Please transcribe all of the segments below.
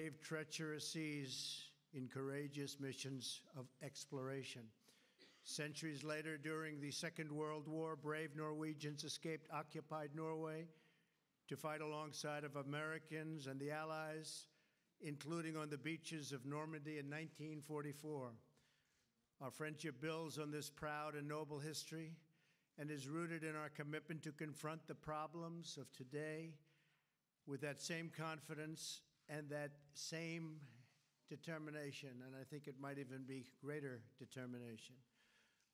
braved treacherous seas in courageous missions of exploration. Centuries later, during the Second World War, brave Norwegians escaped occupied Norway to fight alongside of Americans and the Allies, including on the beaches of Normandy in 1944. Our friendship builds on this proud and noble history and is rooted in our commitment to confront the problems of today with that same confidence and that same determination, and I think it might even be greater determination.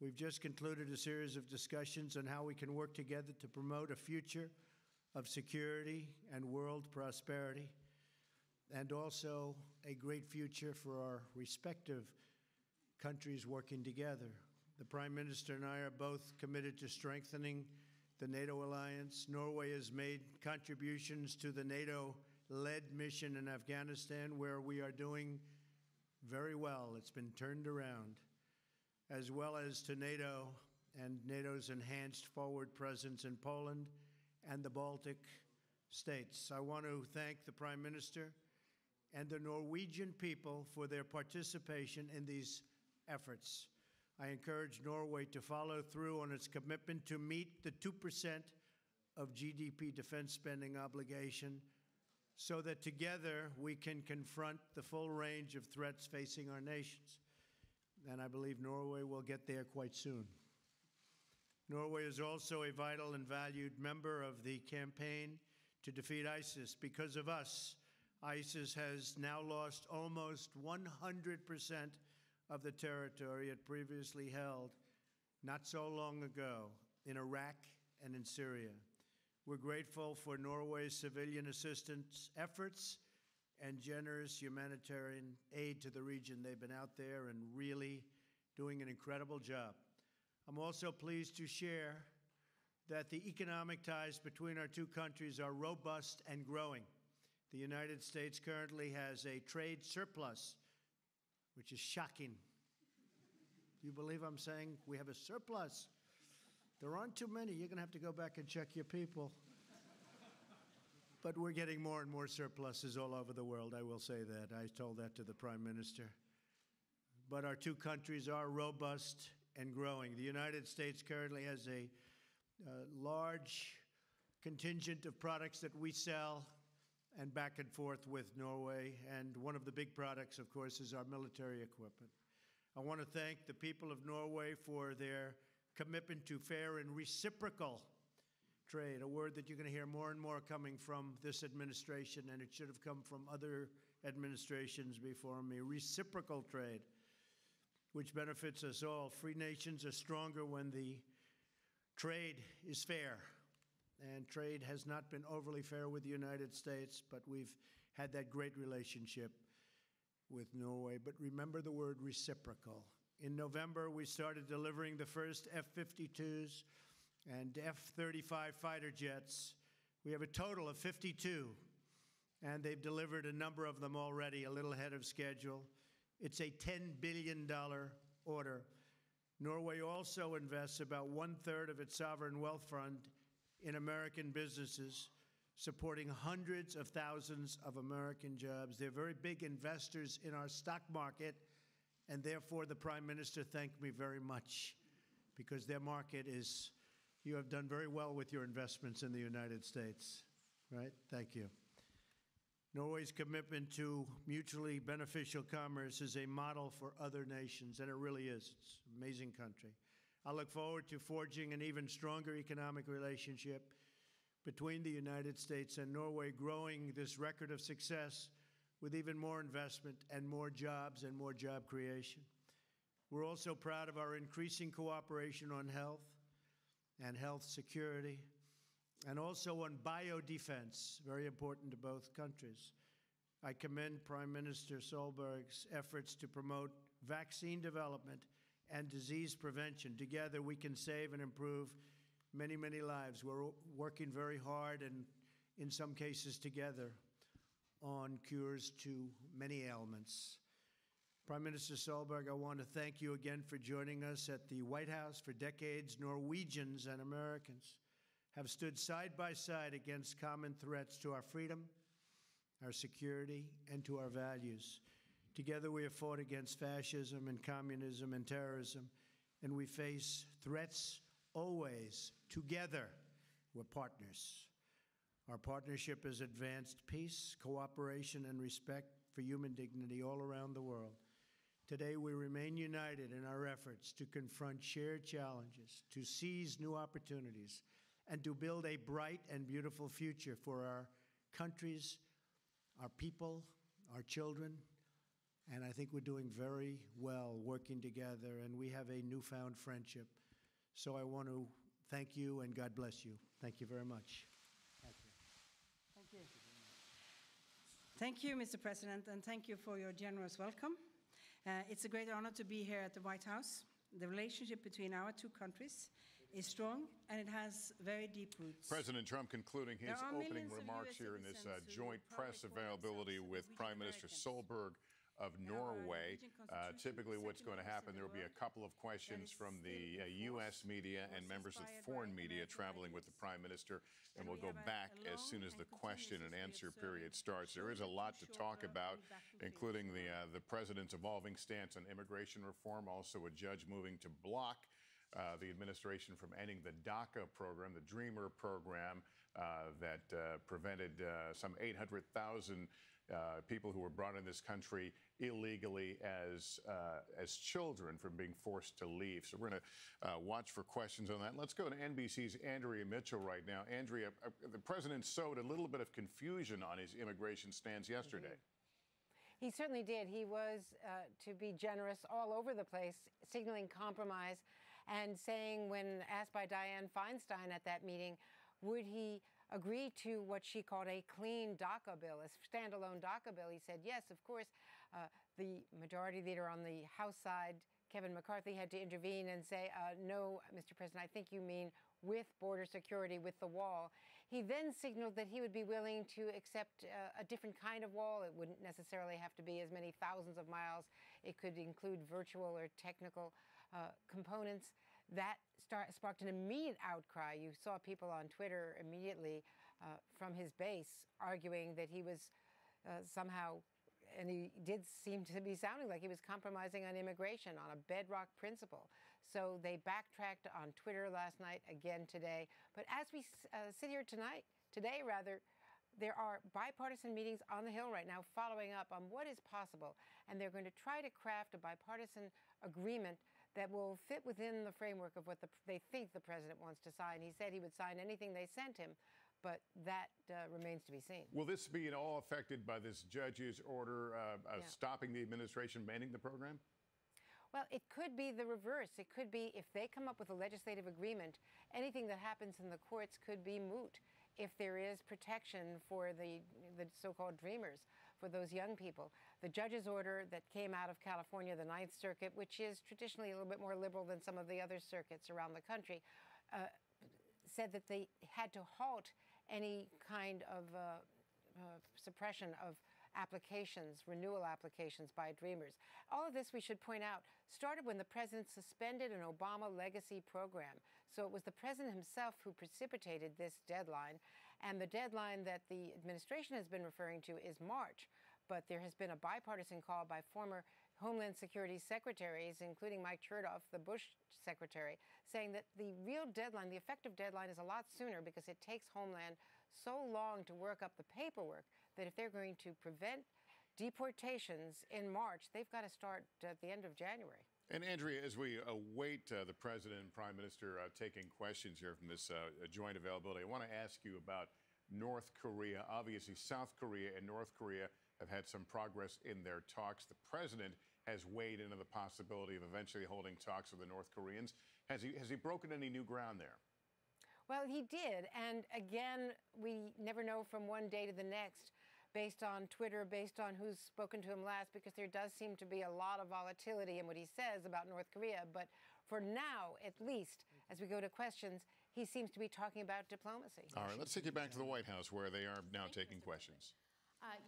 We've just concluded a series of discussions on how we can work together to promote a future of security and world prosperity, and also a great future for our respective countries working together. The Prime Minister and I are both committed to strengthening the NATO alliance. Norway has made contributions to the NATO-led mission in Afghanistan, where we are doing very well. It's been turned around, as well as to NATO and NATO's enhanced forward presence in Poland and the Baltic states. I want to thank the Prime Minister and the Norwegian people for their participation in these efforts. I encourage Norway to follow through on its commitment to meet the 2% of GDP defense spending obligation so that together we can confront the full range of threats facing our nations. And I believe Norway will get there quite soon. Norway is also a vital and valued member of the campaign to defeat ISIS. Because of us, ISIS has now lost almost 100% of the territory it previously held not so long ago in Iraq and in Syria. We're grateful for Norway's civilian assistance efforts and generous humanitarian aid to the region. They've been out there and really doing an incredible job. I'm also pleased to share that the economic ties between our two countries are robust and growing. The United States currently has a trade surplus, which is shocking. Do you believe I'm saying we have a surplus? There aren't too many. You're going to have to go back and check your people. But we're getting more and more surpluses all over the world, I will say that. I told that to the Prime Minister. But our two countries are robust and growing. The United States currently has a large contingent of products that we sell and back and forth with Norway. And one of the big products, of course, is our military equipment. I want to thank the people of Norway for their commitment to fair and reciprocal trade, a word that you're going to hear more and more coming from this administration, and it should have come from other administrations before me. Reciprocal trade, which benefits us all. Free nations are stronger when the trade is fair. And trade has not been overly fair with the United States, but we've had that great relationship with Norway. But remember the word reciprocal. In November, we started delivering the first F-52s and F-35 fighter jets. We have a total of 52, and they've delivered a number of them already, a little ahead of schedule. It's a $10 billion order. Norway also invests about 1/3 of its sovereign wealth fund in American businesses, supporting hundreds of thousands of American jobs. They're very big investors in our stock market, and therefore the Prime Minister thanked me very much, because their market is, you have done very well with your investments in the United States, right? Thank you. Norway's commitment to mutually beneficial commerce is a model for other nations, and it really is. It's an amazing country. I look forward to forging an even stronger economic relationship between the United States and Norway, growing this record of success with even more investment and more jobs and more job creation. We're also proud of our increasing cooperation on health and health security, and also on biodefense, very important to both countries. I commend Prime Minister Solberg's efforts to promote vaccine development and disease prevention. Together, we can save and improve many, many lives. We're working very hard, and in some cases together, on cures to many ailments. Prime Minister Solberg, I want to thank you again for joining us at the White House. For decades, Norwegians and Americans have stood side by side against common threats to our freedom, our security, and to our values. Together we have fought against fascism and communism and terrorism, and we face threats always. Together, we're partners. Our partnership has advanced peace, cooperation, and respect for human dignity all around the world. Today, we remain united in our efforts to confront shared challenges, to seize new opportunities, and to build a bright and beautiful future for our countries, our people, our children. And I think we're doing very well working together, and we have a newfound friendship. So I want to thank you, and God bless you. Thank you very much. Thank you. Thank you. Thank you, Mr. President, and thank you for your generous welcome. It's a great honor to be here at the White House. The relationship between our two countries is strong, and it has very deep roots. President Trump concluding his opening remarks here in this joint press availability with Prime Minister Solberg of Norway. Typically what's going to happen, there will be a couple of questions from the U.S. media and members of foreign media traveling with the Prime Minister, and we'll go back as soon as the question and answer period starts. There is a lot to talk about, including the President's evolving stance on immigration reform, also a judge moving to block the administration from ending the DACA program, the Dreamer program that prevented some 800,000 people who were brought in this country illegally as children from being forced to leave. So we're going to watch for questions on that. Let's go to NBC's Andrea Mitchell right now. Andrea, the president sowed a little bit of confusion on his immigration stance yesterday. He certainly did. He was, to be generous, all over the place, signaling compromise and saying, when asked by Dianne Feinstein at that meeting, would he agree to what she called a clean DACA bill, a standalone DACA bill. He said, yes, of course. The majority leader on the House side, Kevin McCarthy, had to intervene and say, no, Mr. President, I think you mean with border security, with the wall. He then signaled that he would be willing to accept a different kind of wall. It wouldn't necessarily have to be as many thousands of miles. It could include virtual or technical components. That sparked an immediate outcry. You saw people on Twitter immediately from his base arguing that he was somehow, and he did seem to be sounding like he was compromising on immigration, on a bedrock principle. So they backtracked on Twitter last night, again today. But as we sit here today, there are bipartisan meetings on the Hill right now following up on what is possible. And they're going to try to craft a bipartisan agreement that will fit within the framework of what they think the president wants to sign. He said he would sign anything they sent him, but that remains to be seen. Will this be at all affected by this judge's order stopping the administration banning the program? Well, it could be the reverse. It could be, if they come up with a legislative agreement, anything that happens in the courts could be moot if there is protection for the so-called dreamers, for those young people. The judge's order that came out of California, the Ninth Circuit, which is traditionally a little bit more liberal than some of the other circuits around the country, said that they had to halt any kind of suppression of applications, renewal applications by dreamers. All of this, we should point out, started when the president suspended an Obama legacy program. So it was the president himself who precipitated this deadline. And the deadline that the administration has been referring to is March. But there has been a bipartisan call by former Homeland Security secretaries, including Mike Chertoff, the Bush secretary, saying that the real deadline, the effective deadline, is a lot sooner because it takes Homeland so long to work up the paperwork that if they're going to prevent deportations in March, they've got to start at the end of January. And Andrea, as we await the President and Prime Minister taking questions here from this joint availability, I want to ask you about North Korea. Obviously, South Korea and North Korea have had some progress in their talks. The President has weighed into the possibility of eventually holding talks with the North Koreans. Has he broken any new ground there? Well, he did. And again, we never know from one day to the next, based on Twitter, based on who's spoken to him last, because there does seem to be a lot of volatility in what he says about North Korea. But for now, at least, as we go to questions, he seems to be talking about diplomacy. All right, let's take you back to the White House, where they are now taking questions.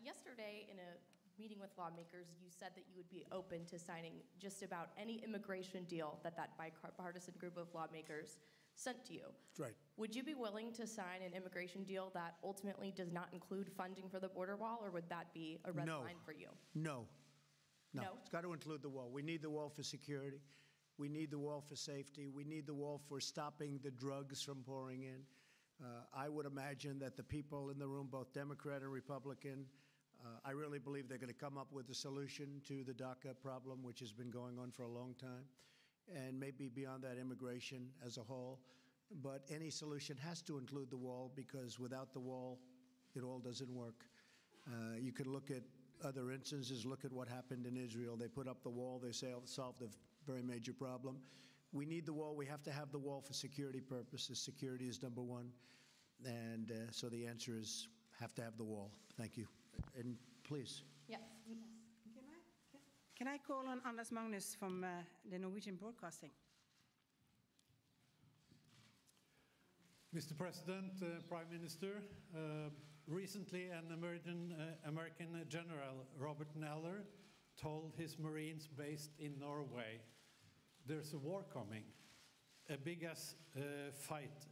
Yesterday, in a meeting with lawmakers, you said that you would be open to signing just about any immigration deal that bipartisan group of lawmakers sent to you. Right. Would you be willing to sign an immigration deal that ultimately does not include funding for the border wall, or would that be a red line for you? No. No? It's got to include the wall. We need the wall for security. We need the wall for safety. We need the wall for stopping the drugs from pouring in. I would imagine that the people in the room, both Democrat and Republican, I really believe they're going to come up with a solution to the DACA problem, which has been going on for a long time, and maybe beyond that, immigration as a whole. But any solution has to include the wall, because without the wall, it all doesn't work. You can look at other instances. Look at what happened in Israel. They put up the wall. They solved a very major problem. We need the wall. We have to have the wall for security purposes. Security is number one. And so the answer is have to have the wall. Thank you. And please. Yes. Can I call on Anders Magnus from the Norwegian Broadcasting? Mr. President, Prime Minister, recently an American General, Robert Neller, told his Marines based in Norway, there's a war coming, a big-ass fight.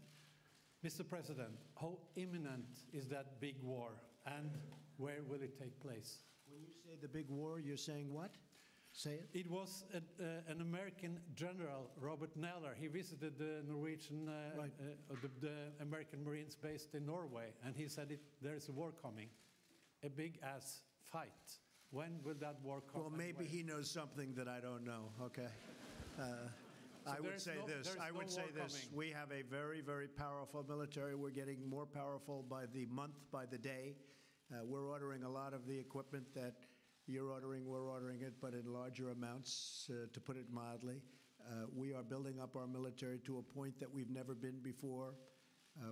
Mr. President, how imminent is that big war, and where will it take place? When you say the big war, you're saying what? Say it. It was an American general, Robert Neller. He visited the Norwegian, the American Marines based in Norway, and he said there's a war coming, a big-ass fight. When will that war come? Well, maybe he knows something that I don't know, okay? I would say this. I would say this. We have a very, very powerful military. We're getting more powerful by the month, by the day. We're ordering a lot of the equipment that you're ordering. We're ordering it, but in larger amounts, to put it mildly. We are building up our military to a point that we've never been before.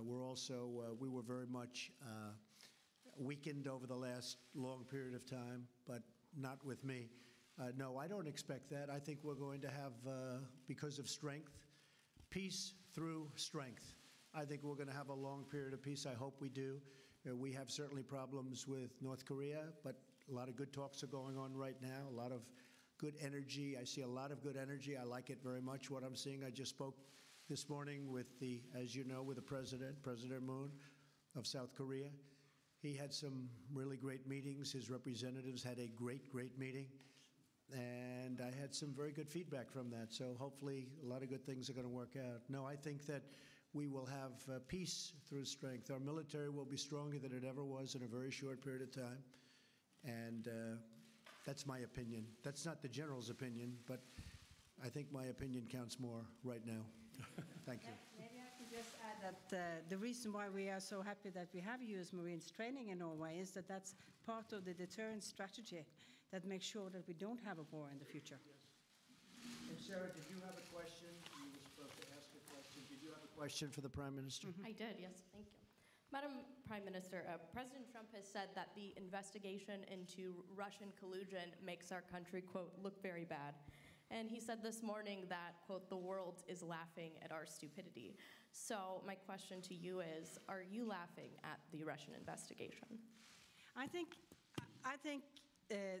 We were very much weakened over the last long period of time, but not with me. No, I don't expect that. I think we're going to have, because of strength, peace through strength. I think we're going to have a long period of peace. I hope we do. We have certainly problems with North Korea, but a lot of good talks are going on right now, a lot of good energy. I see a lot of good energy. I like it very much, what I'm seeing. I just spoke this morning with as you know, with the President Moon of South Korea. He had some really great meetings. His representatives had a great, great meeting. And I had some very good feedback from that. So hopefully a lot of good things are going to work out. No, I think that we will have peace through strength. Our military will be stronger than it ever was in a very short period of time. And that's my opinion. That's not the general's opinion, but I think my opinion counts more right now. Thank you. Maybe I can just add that the reason why we are so happy that we have U.S. Marines training in Norway is that that's part of the deterrence strategy that makes sure that we don't have a war in the future. Yes. And Sarah, did you have a question? You were supposed to ask a question. Did you have a question for the Prime Minister? I did, yes, thank you. Madam Prime Minister, President Trump has said that the investigation into Russian collusion makes our country, quote, look very bad. And he said this morning that, quote, the world is laughing at our stupidity. So my question to you is, are you laughing at the Russian investigation? I think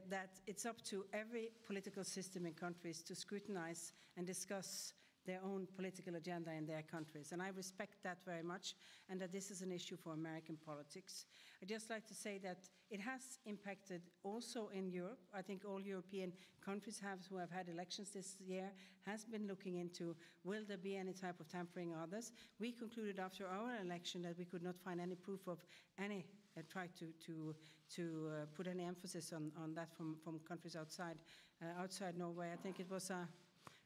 that it's up to every political system in countries to scrutinize and discuss their own political agenda in their countries. And I respect that very much, and that this is an issue for American politics. I'd just like to say that it has impacted also in Europe. I think all European countries who have had elections this year has been looking into, will there be any type of tampering or others? We concluded after our election that we could not find any proof of any try to put any emphasis on that from countries outside Norway. I think it was a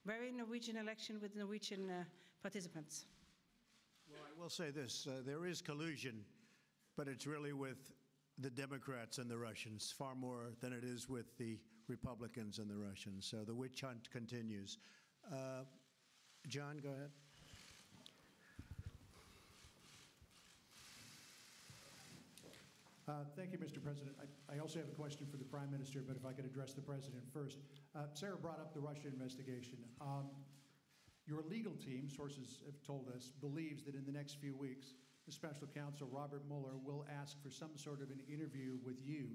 very Norwegian election with Norwegian participants. Well, I will say this, there is collusion, but it's really with the Democrats and the Russians, far more than it is with the Republicans and the Russians. So the witch hunt continues. John, go ahead. Thank you, Mr. President. I also have a question for the Prime Minister, but if I could address the President first. Sarah brought up the Russia investigation. Your legal team, sources have told us, believes that in the next few weeks, the Special Counsel Robert Mueller will ask for some sort of an interview with you,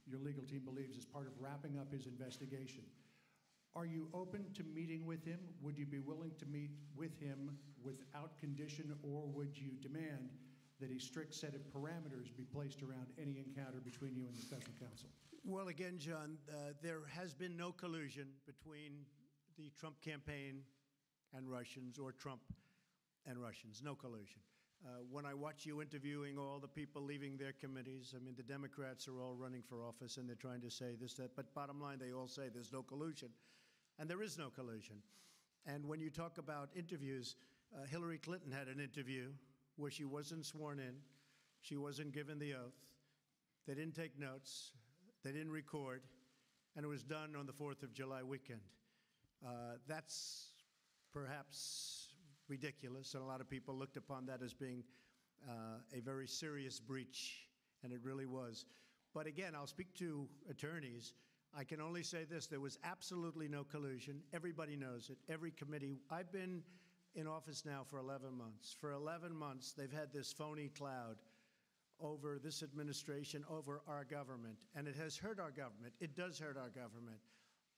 your legal team believes, as part of wrapping up his investigation. Are you open to meeting with him? Would you be willing to meet with him without condition, or would you demand that a strict set of parameters be placed around any encounter between you and the special counsel? Well, again, John, there has been no collusion between the Trump campaign and Russians, or Trump and Russians. No collusion. When I watch you interviewing all the people leaving their committees, I mean, the Democrats are all running for office and they're trying to say this, that, but bottom line, they all say there's no collusion. And there is no collusion. And when you talk about interviews, Hillary Clinton had an interview where she wasn't sworn in, she wasn't given the oath, they didn't take notes, they didn't record, and it was done on the 4th of July weekend. That's perhaps ridiculous, and a lot of people looked upon that as being a very serious breach, and it really was. But again, I'll speak to attorneys. I can only say this: there was absolutely no collusion. Everybody knows it. Every committee. I've been in office now for 11 months. For 11 months, they've had this phony cloud over this administration, over our government, and it has hurt our government. It does hurt our government.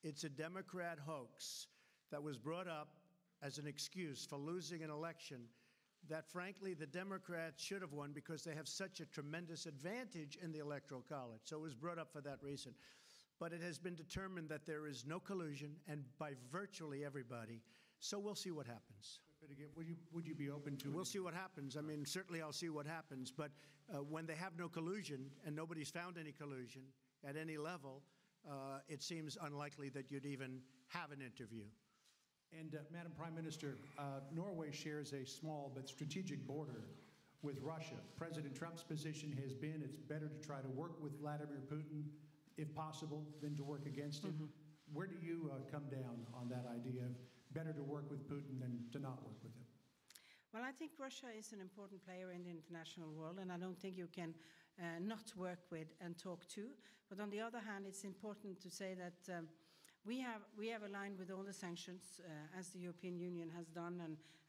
It's a Democrat hoax that was brought up as an excuse for losing an election that, frankly, the Democrats should have won because they have such a tremendous advantage in the Electoral College. So it was brought up for that reason. But it has been determined that there is no collusion, and by virtually everybody. So we'll see what happens. But again, would you be open to it? We'll see what happens. I mean, certainly I'll see what happens. But when they have no collusion and nobody's found any collusion at any level, it seems unlikely that you'd even have an interview. And Madam Prime Minister, Norway shares a small but strategic border with Russia. President Trump's position has been it's better to try to work with Vladimir Putin, if possible, than to work against him. Where do you come down on that idea of better to work with Putin than to not work with him? Well, I think Russia is an important player in the international world, and I don't think you can not work with and talk to. But on the other hand, it's important to say that we have aligned with all the sanctions, as the European Union has done,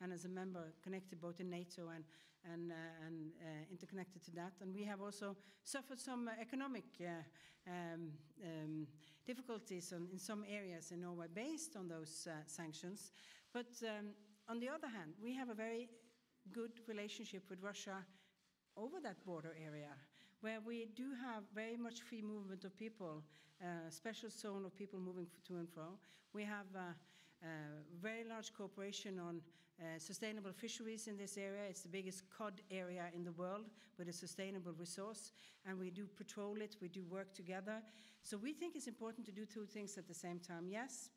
and as a member connected both in NATO and interconnected to that. And we have also suffered some economic difficulties in some areas in Norway based on those sanctions. But on the other hand, we have a very good relationship with Russia over that border area, where we do have very much free movement of people, special zone of people moving to and fro. We have very large cooperation on sustainable fisheries in this area. It's the biggest cod area in the world with a sustainable resource, and we do patrol it, we do work together. So we think it's important to do two things at the same time. Yes,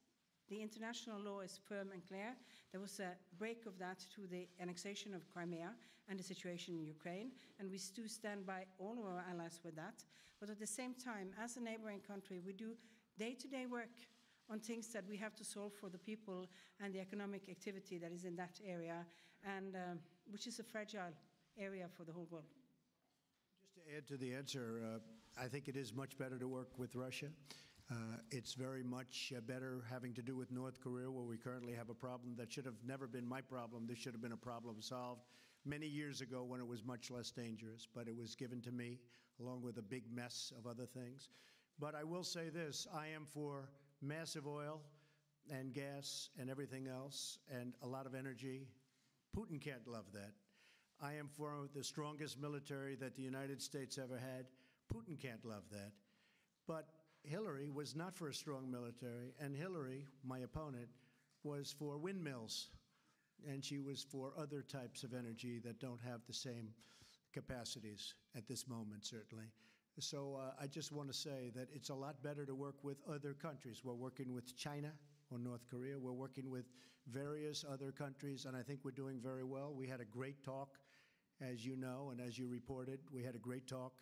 the international law is firm and clear. There was a break of that through the annexation of Crimea and the situation in Ukraine, and we do stand by all of our allies with that. But at the same time, as a neighboring country, we do day-to-day work on things that we have to solve for the people and the economic activity that is in that area, and which is a fragile area for the whole world. Just to add to the answer, I think it is much better to work with Russia. It's very much better having to do with North Korea, where we currently have a problem that should have never been my problem. This should have been a problem solved many years ago when it was much less dangerous, but it was given to me along with a big mess of other things. But I will say this: I am for massive oil and gas and everything else and a lot of energy. Putin can't love that. I am for the strongest military that the United States ever had. Putin can't love that. But Hillary was not for a strong military, and Hillary, my opponent, was for windmills, and she was for other types of energy that don't have the same capacities at this moment, certainly. So I just want to say that it's a lot better to work with other countries. We're working with China or North Korea. We're working with various other countries, and I think we're doing very well. We had a great talk, as you know, and as you reported. We had a great talk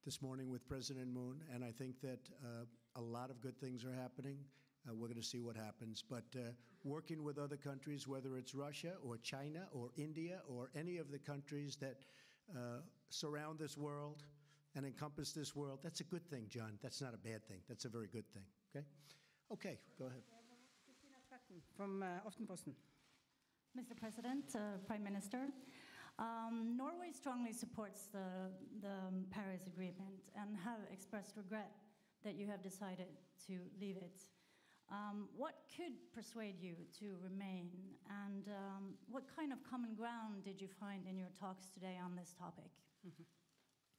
this morning with President Moon, and I think that a lot of good things are happening. We're going to see what happens. But working with other countries, whether it's Russia or China or India or any of the countries that surround this world and encompass this world, that's a good thing, John. That's not a bad thing. That's a very good thing. Okay? Okay, go ahead. From Aftenposten. Mr. President, Prime Minister, Norway strongly supports the Paris Agreement and have expressed regret that you have decided to leave it. What could persuade you to remain, and what kind of common ground did you find in your talks today on this topic?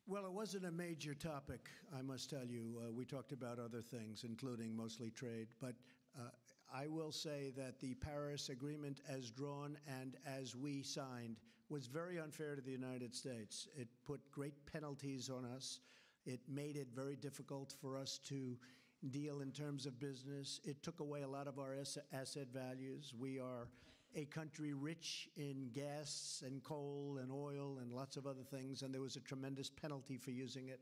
Well, it wasn't a major topic, I must tell you. We talked about other things, including mostly trade. But I will say that the Paris Agreement as drawn and as we signed was very unfair to the United States. It put great penalties on us. It made it very difficult for us to deal in terms of business. It took away a lot of our asset values. We are a country rich in gas and coal and oil and lots of other things, and there was a tremendous penalty for using it.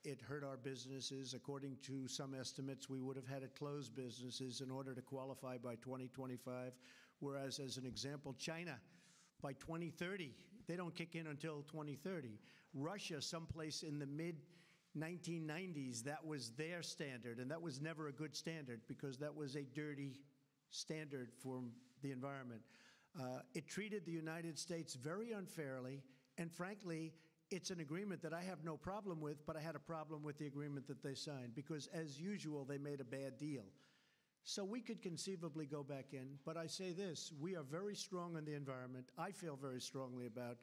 It hurt our businesses. According to some estimates, we would have had to close businesses in order to qualify by 2025, whereas, as an example, China, by 2030, they don't kick in until 2030. Russia, someplace in the mid-1990s, that was their standard, and that was never a good standard because that was a dirty standard for the environment. It treated the United States very unfairly, and frankly, it's an agreement that I have no problem with, but I had a problem with the agreement that they signed because, as usual, they made a bad deal. So we could conceivably go back in, but I say this, we are very strong on the environment. I feel very strongly about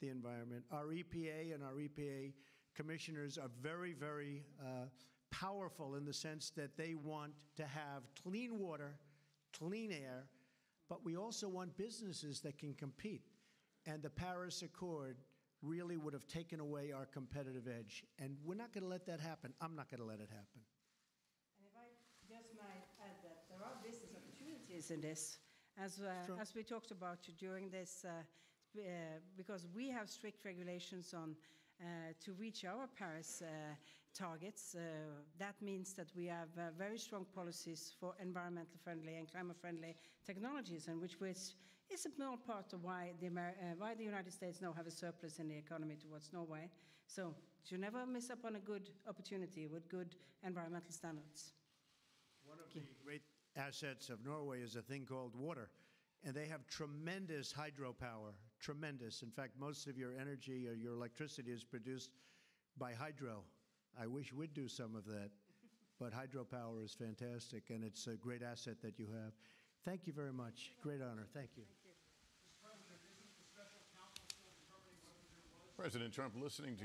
the environment. Our EPA and our EPA commissioners are very, very powerful in the sense that they want to have clean water, clean air, but we also want businesses that can compete. And the Paris Accord really would have taken away our competitive edge. And we're not going to let that happen. I'm not going to let it happen. And if I just might add that there are business opportunities in this, as we talked about during this, because we have strict regulations on to reach our Paris targets. That means that we have very strong policies for environmental friendly and climate friendly technologies, and which is a small part of why the United States now have a surplus in the economy towards Norway. So you never miss up on a good opportunity with good environmental standards. One of the great assets of Norway is a thing called water, and they have tremendous hydropower, tremendous. In fact, most of your energy or your electricity is produced by hydro. I wish we'd do some of that, but hydropower is fantastic, and it's a great asset that you have. Thank you very much. Great honor. Thank you. President Trump, listening to